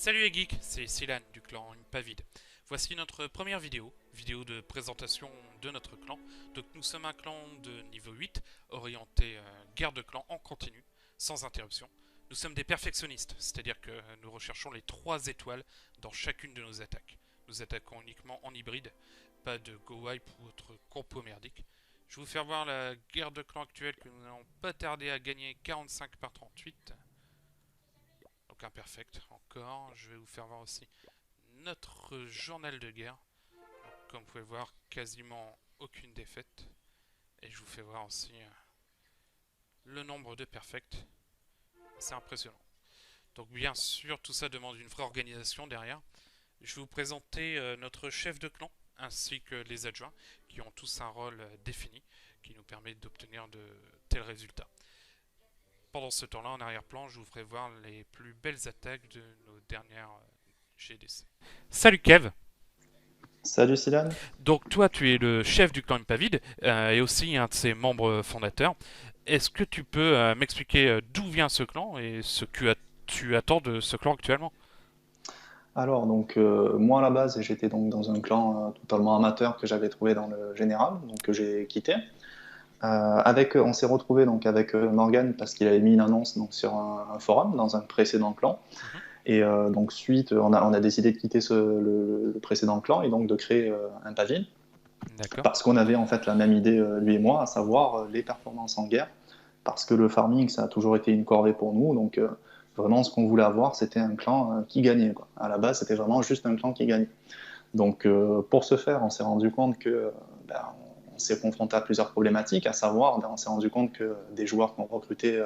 Salut les geeks, c'est Silan du clan Impavide. Voici notre première vidéo de présentation de notre clan. Donc nous sommes un clan de niveau 8, orienté guerre de clan en continu, sans interruption. Nous sommes des perfectionnistes, c'est-à-dire que nous recherchons les 3 étoiles dans chacune de nos attaques. Nous attaquons uniquement en hybride, pas de go wipe ou autre compo merdique. Je vais vous faire voir la guerre de clan actuelle que nous n'allons pas tarder à gagner 45 par 38. Donc imperfect encore. Je vais vous faire voir aussi notre journal de guerre. Donc, comme vous pouvez voir, quasiment aucune défaite. Et je vous fais voir aussi le nombre de perfects. C'est impressionnant. Donc bien sûr, tout ça demande une vraie organisation derrière. Je vais vous présenter notre chef de clan ainsi que les adjoints qui ont tous un rôle défini qui nous permet d'obtenir de tels résultats. Pendant ce temps-là, en arrière-plan, je vous ferai voir les plus belles attaques de nos dernières GDC. Salut Kev. Salut Silan. Donc toi, tu es le chef du clan Impavide et aussi un de ses membres fondateurs. Est-ce que tu peux m'expliquer d'où vient ce clan et ce que tu attends de ce clan actuellement? Alors moi à la base j'étais donc dans un clan totalement amateur que j'avais trouvé dans le général, donc que j'ai quitté. On s'est retrouvé donc avec Morgan parce qu'il avait mis une annonce donc sur un forum dans un précédent clan. Mhm. Et donc suite on a décidé de quitter le précédent clan et donc de créer un pavillon D'accord. parce qu'on avait en fait la même idée lui et moi, à savoir les performances en guerre. Parce que le farming, ça a toujours été une corvée pour nous. Donc, vraiment, ce qu'on voulait avoir, c'était un clan qui gagnait, quoi. À la base, c'était vraiment juste un clan qui gagnait. Donc, pour ce faire, on s'est rendu compte que ben, on s'est confronté à plusieurs problématiques, à savoir, on s'est rendu compte que des joueurs qu'on recrutait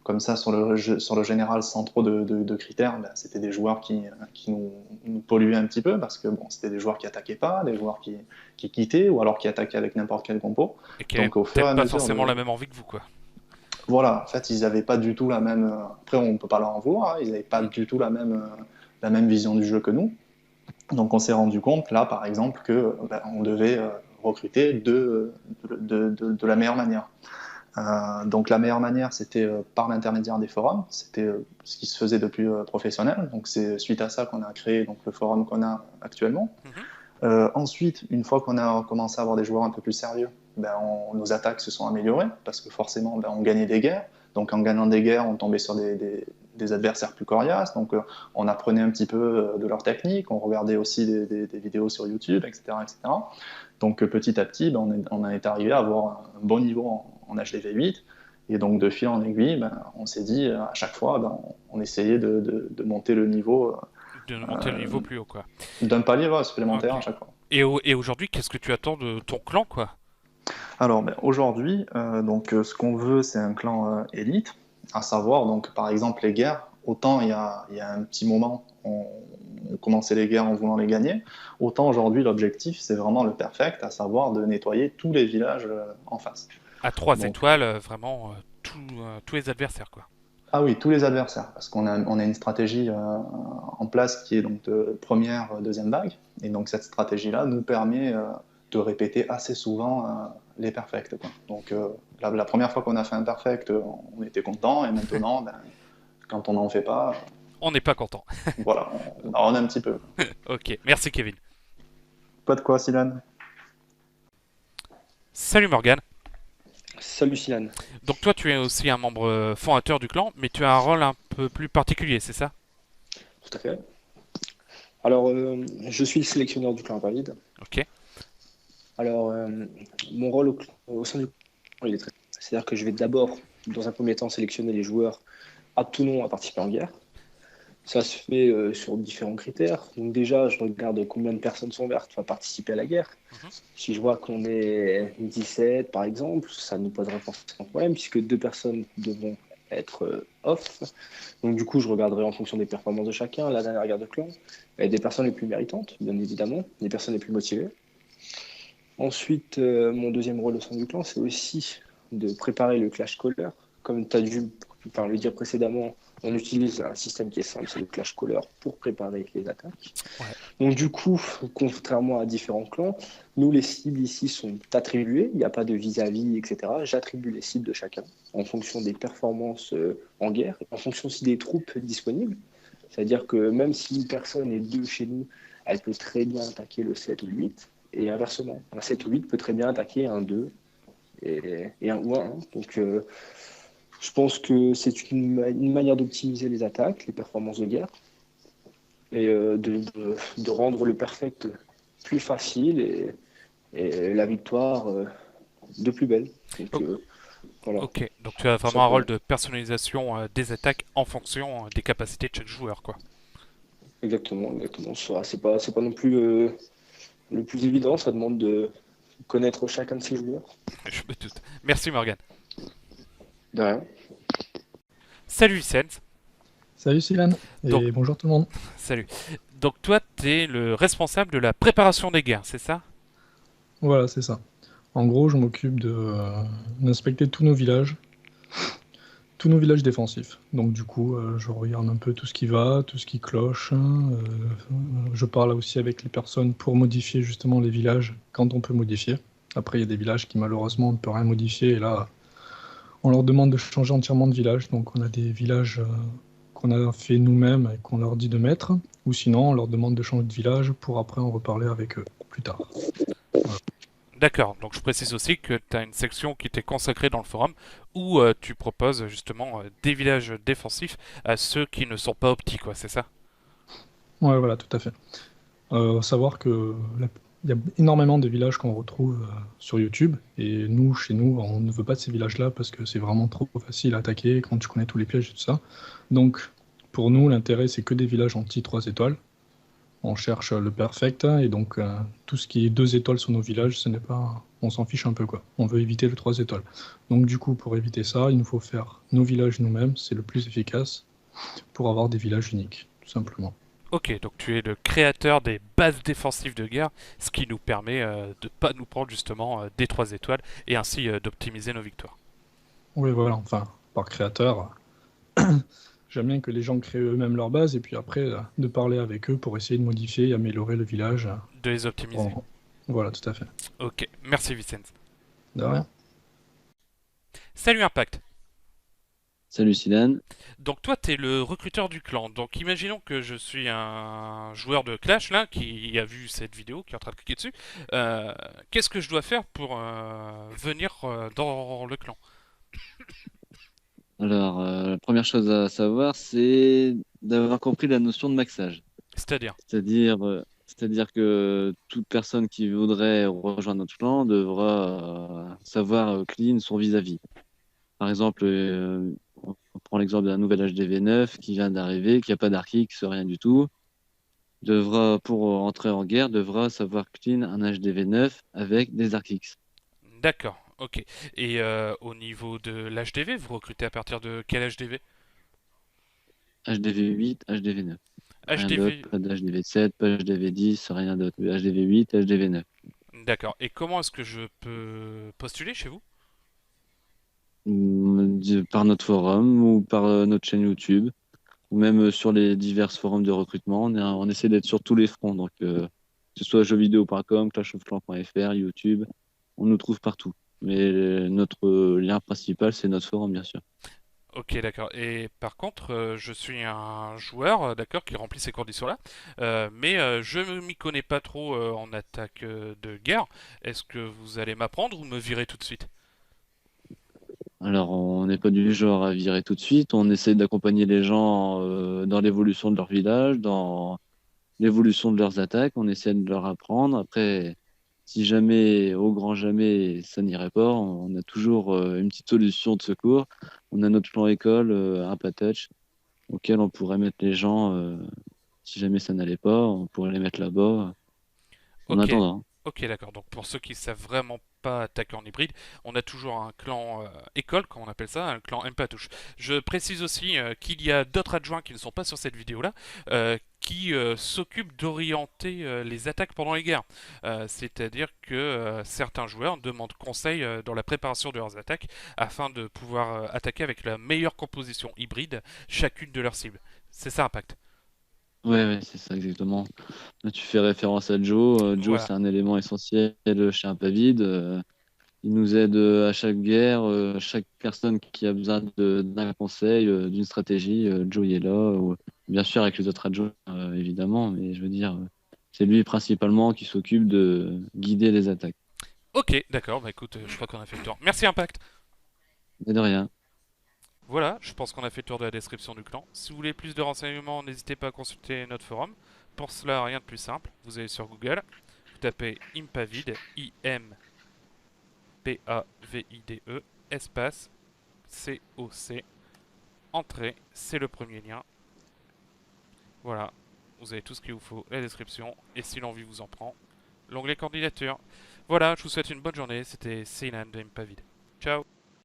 comme ça sur le général sans trop de critères, ben, c'était des joueurs qui nous polluaient un petit peu parce que bon, c'était des joueurs qui attaquaient pas, des joueurs qui quittaient ou alors qui attaquaient avec n'importe quel compo. Et qui n'avaient Donc, au fur et peut-être à pas mesure forcément la de, même envie que vous, quoi. voilà, en fait, ils n'avaient pas du tout la même. Après, on ne peut pas leur en vouloir, hein, ils n'avaient pas Mhm. du tout la même vision du jeu que nous. Donc, on s'est rendu compte, là, par exemple, que ben, on devait recruter de la meilleure manière. Donc, la meilleure manière, c'était par l'intermédiaire des forums. C'était ce qui se faisait de plus professionnel. Donc, c'est suite à ça qu'on a créé donc, le forum qu'on a actuellement. Mhm. Ensuite, une fois qu'on a commencé à avoir des joueurs un peu plus sérieux, ben, nos attaques se sont améliorées parce que forcément, ben, on gagnait des guerres. Donc en gagnant des guerres, on tombait sur des adversaires plus coriaces. Donc on apprenait un petit peu de leur technique, on regardait aussi des vidéos sur YouTube, etc. etc. Donc petit à petit, ben, on est arrivé à avoir un bon niveau en HDV8. Et donc de fil en aiguille, ben, on s'est dit à chaque fois, ben, on essayait de monter le niveau De monter le niveau plus haut, quoi. d'un palier voilà, supplémentaire Ok. à chaque fois. Et aujourd'hui, qu'est-ce que tu attends de ton clan, quoi? Alors ben, aujourd'hui, ce qu'on veut, c'est un clan élite, à savoir donc par exemple les guerres. Autant il y a un petit moment, on commençait les guerres en voulant les gagner, autant aujourd'hui l'objectif c'est vraiment le perfect, à savoir de nettoyer tous les villages en face. À 3 Donc étoiles, vraiment tous les adversaires, quoi. ah oui, tous les adversaires, parce on a une stratégie en place qui est donc de première, deuxième vague, et donc cette stratégie-là nous permet de répéter assez souvent les perfects, quoi. Donc la première fois qu'on a fait un perfect, on était content, et maintenant, ben, quand on n'en fait pas, On n'est pas content. voilà, on marronne un petit peu. Ok, merci Kevin. Pas de quoi, Silan. Salut Morgan. Salut Silan. Donc toi, tu es aussi un membre fondateur du clan, mais tu as un rôle un peu plus particulier, c'est ça? Tout à fait. Alors, je suis le sélectionneur du clan Invalide. Ok. Alors, mon rôle au sein du clan, il est très. C'est-à-dire que je vais d'abord, dans un premier temps, sélectionner les joueurs aptes ou non à participer en guerre. Ça se fait sur différents critères. Donc déjà, je regarde combien de personnes sont ouvertes à participer à la guerre. Mhm. Si je vois qu'on est 17, par exemple, ça ne nous posera pas forcément de problème, puisque 2 personnes devront être off. Donc du coup, je regarderai en fonction des performances de chacun, la dernière guerre de clan, et des personnes les plus méritantes, bien évidemment, les personnes les plus motivées. Ensuite, mon deuxième rôle au sein du clan, c'est aussi de préparer le clash caller. Comme tu as dû le dire précédemment, on utilise un système qui est simple, c'est le clash caller pour préparer les attaques. Ouais. Donc du coup, contrairement à différents clans, nous les cibles ici sont attribuées, il n'y a pas de vis-à-vis, etc. J'attribue les cibles de chacun en fonction des performances en guerre, en fonction aussi des troupes disponibles. C'est-à-dire que même si une personne est 2 chez nous, elle peut très bien attaquer le 7 ou le 8, et inversement. Un 7 ou 8 peut très bien attaquer un 2 et un ou un 1. Donc, je pense que c'est une manière d'optimiser les attaques, les performances de guerre, et de rendre le perfect plus facile et la victoire de plus belle. Donc, O- voilà, ok, donc tu as tout vraiment un rôle simplement. de personnalisation des attaques en fonction des capacités de chaque joueur, quoi. Exactement, exactement. C'est pas non plus le plus évident, ça demande de connaître chacun de ses joueurs. Je me doute. Merci Morgan. De rien. Salut Vicente. Salut Sylvain Donc, et bonjour tout le monde. salut. Donc toi, tu es le responsable de la préparation des guerres, c'est ça? Voilà, c'est ça. En gros, je m'occupe d'inspecter tous nos villages défensifs. Donc du coup, je regarde un peu tout ce qui va, tout ce qui cloche. Je parle aussi avec les personnes pour modifier justement les villages quand on peut modifier. Après, il y a des villages qui malheureusement on ne peut rien modifier et là, on leur demande de changer entièrement de village. Donc on a des villages qu'on a fait nous-mêmes et qu'on leur dit de mettre, ou sinon on leur demande de changer de village pour après en reparler avec eux plus tard. Voilà. D'accord, donc je précise aussi que tu as une section qui t'est consacrée dans le forum où tu proposes justement des villages défensifs à ceux qui ne sont pas optiques, quoi, c'est ça? Ouais, voilà, tout à fait. Savoir que il y a énormément de villages qu'on retrouve sur YouTube, et nous, chez nous, on ne veut pas de ces villages-là parce que c'est vraiment trop facile à attaquer quand tu connais tous les pièges et tout ça. Donc, pour nous, l'intérêt, c'est que des villages anti-3 étoiles. On cherche le perfect, et donc tout ce qui est 2 étoiles sur nos villages, ce n'est pas, on s'en fiche un peu quoi. On veut éviter le 3 étoiles. Donc du coup, pour éviter ça, il nous faut faire nos villages nous-mêmes, c'est le plus efficace pour avoir des villages uniques, tout simplement. Ok, donc tu es le créateur des bases défensives de guerre, ce qui nous permet de pas nous prendre justement des 3 étoiles et ainsi d'optimiser nos victoires. Oui, voilà, enfin, par créateur, j'aime bien que les gens créent eux-mêmes leur base et puis après de parler avec eux pour essayer de modifier et améliorer le village. De les optimiser. Voilà, tout à fait. Ok, merci Vicente. De rien. Salut Impact. Salut Sidan. Donc toi, tu es le recruteur du clan. Donc imaginons que je suis un joueur de Clash là qui a vu cette vidéo, qui est en train de cliquer dessus. Qu'est-ce que je dois faire pour venir dans le clan? Alors, la première chose à savoir, c'est d'avoir compris la notion de maxage. C'est-à-dire? C'est-à-dire que toute personne qui voudrait rejoindre notre clan devra savoir clean son vis-à-vis. Par exemple, on prend l'exemple d'un nouvel HDV9 qui vient d'arriver, qui n'a pas d'Arc-X, rien du tout, devra, pour entrer en guerre, devra savoir clean un HDV9 avec des Arc-X. D'accord, ok. Et au niveau de l'HDV, vous recrutez à partir de quel HDV? HDV8, HDV9. Rien d'autre, HDV. pas de HDV7, pas d'HDV10, rien d'autre. HDV8, HDV9. D'accord. Et comment est-ce que je peux postuler chez vous? Par notre forum ou par notre chaîne YouTube, ou même sur les divers forums de recrutement. On essaie d'être sur tous les fronts, donc que ce soit jeuxvideo.com, clashofclans.fr, YouTube, on nous trouve partout. Mais notre lien principal, c'est notre forum, bien sûr. Ok, d'accord. Et par contre, je suis un joueur, d'accord, qui remplit ces conditions-là, mais je ne m'y connais pas trop en attaque de guerre. Est-ce que vous allez m'apprendre ou me virer tout de suite? Alors, on n'est pas du genre à virer tout de suite, on essaie d'accompagner les gens dans l'évolution de leur village, dans l'évolution de leurs attaques, on essaie de leur apprendre. Après, si jamais, au grand jamais, ça n'irait pas, on a toujours une petite solution de secours. On a notre plan école, un patouch, auquel on pourrait mettre les gens, si jamais ça n'allait pas, on pourrait les mettre là-bas en Ok, attendant. ok, d'accord. Donc pour ceux qui savent vraiment pas attaquer en hybride, on a toujours un clan école, comme on appelle ça, un clan Empatouche. Je précise aussi qu'il y a d'autres adjoints qui ne sont pas sur cette vidéo-là, qui s'occupent d'orienter les attaques pendant les guerres. C'est-à-dire que certains joueurs demandent conseil dans la préparation de leurs attaques afin de pouvoir attaquer avec la meilleure composition hybride chacune de leurs cibles. C'est ça, Impact. Ouais, ouais, c'est ça exactement. Là, tu fais référence à Joe. Joe, Voilà. c'est un élément essentiel chez un Pavide. Il nous aide à chaque guerre, chaque personne qui a besoin d'un conseil, d'une stratégie. Joe il est là. bien sûr avec les autres adjoints, évidemment, mais je veux dire, c'est lui principalement qui s'occupe de guider les attaques. Ok, d'accord, bah écoute, je crois qu'on a fait le tour. Merci Impact. Et de rien. Voilà, je pense qu'on a fait le tour de la description du clan. Si vous voulez plus de renseignements, n'hésitez pas à consulter notre forum. Pour cela, rien de plus simple. Vous allez sur Google, vous tapez Impavid, I-M-P-A-V-I-D-E, espace C-O-C, entrée, c'est le premier lien. Voilà, vous avez tout ce qu'il vous faut, la description, et si l'envie vous en prend, l'onglet candidature. Voilà, je vous souhaite une bonne journée, c'était Ceylan de Impavid. Ciao.